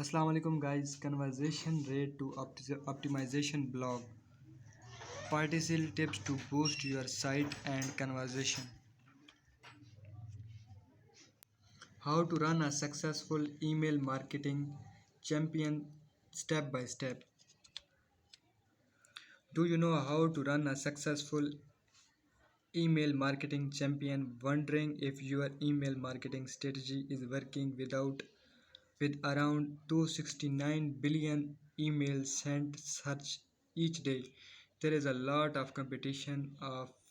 Assalamu alaikum guys, conversation rate to optimization blog. Partial tips to boost your site and conversation. How to run a successful email marketing champion step by step. Do you know how to run a successful email marketing champion? Wondering if your email marketing strategy is working with around 269 billion emails sent such each day. There is a lot of competition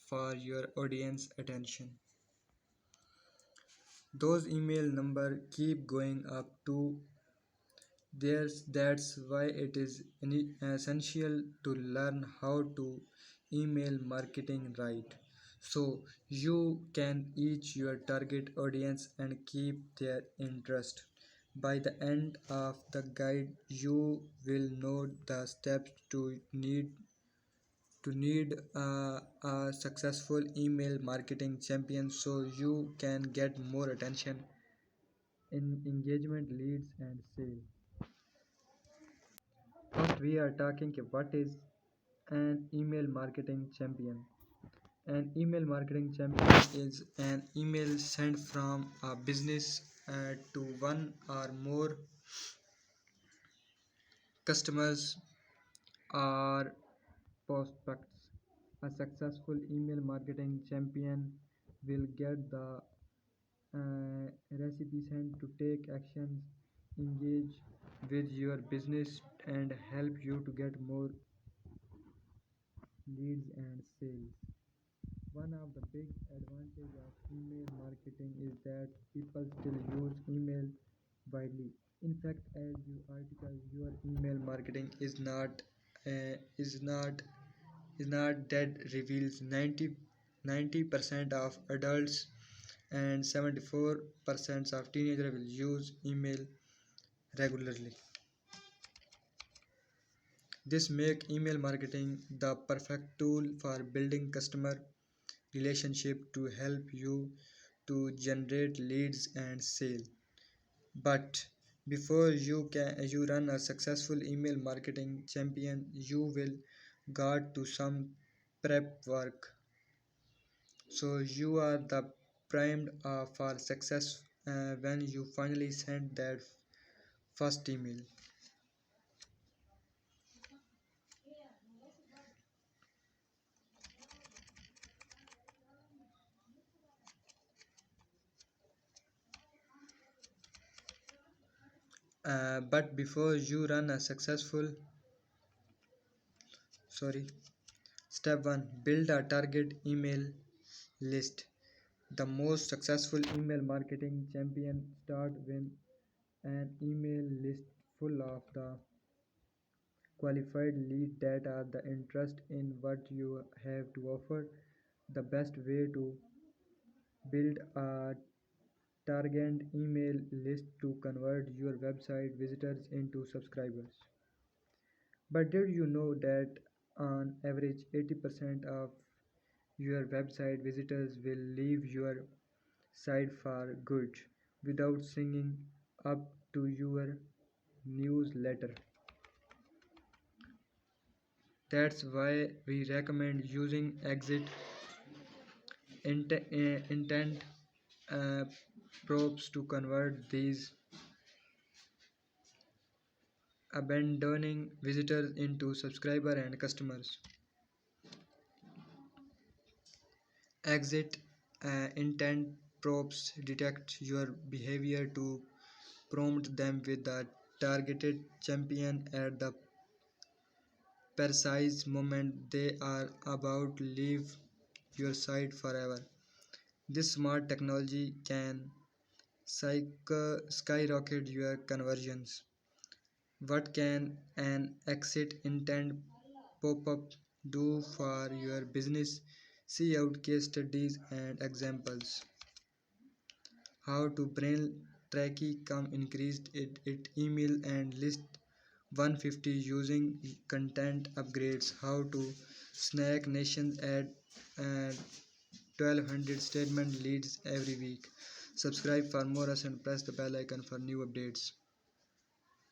for your audience attention. Those email number keep going up too. That's why it is essential to learn how to email marketing right. So you can reach your target audience and keep their interest. By the end of the guide, you will know the steps to need a successful email marketing champion so you can get more attention in engagement leads and sales. First, we are talking about what is an email marketing champion. An email marketing champion is an email sent from a business to one or more customers or prospects. A successful email marketing champion will get the recipe sent to take actions, engage with your business, and help you to get more leads and sales. One of the big advantages of email marketing is that people still use email widely. In fact, as you article, your email marketing uh, is not is not dead. Reveals 90% of adults and 74% of teenagers will use email regularly. This make email marketing the perfect tool for building customer relationship to help you to generate leads and sale. But before you run a successful email marketing champion, you will got to some prep work. So you are the primed for success when you finally send that first email. But before you run a successful, sorry, step one: build a target email list. The most successful email marketing champion start with an email list full of the qualified lead that are the interest in what you have to offer. The best way to build a target email list to convert your website visitors into subscribers. But did you know that on average 80% of your website visitors will leave your site for good without signing up to your newsletter? That's why we recommend using exit intent uh, probes to convert these abandoning visitors into subscriber and customers. Exit intent probes detect your behavior to prompt them with the targeted champion at the precise moment they are about to leave your site forever. This smart technology can skyrocket your conversions. What can an exit intent pop-up do for your business? See out case studies and examples. How to brain tracky come increased it email and list 150 using content upgrades. How to snack nations at uh, 1200 statement leads every week. Subscribe for more and press the bell icon for new updates.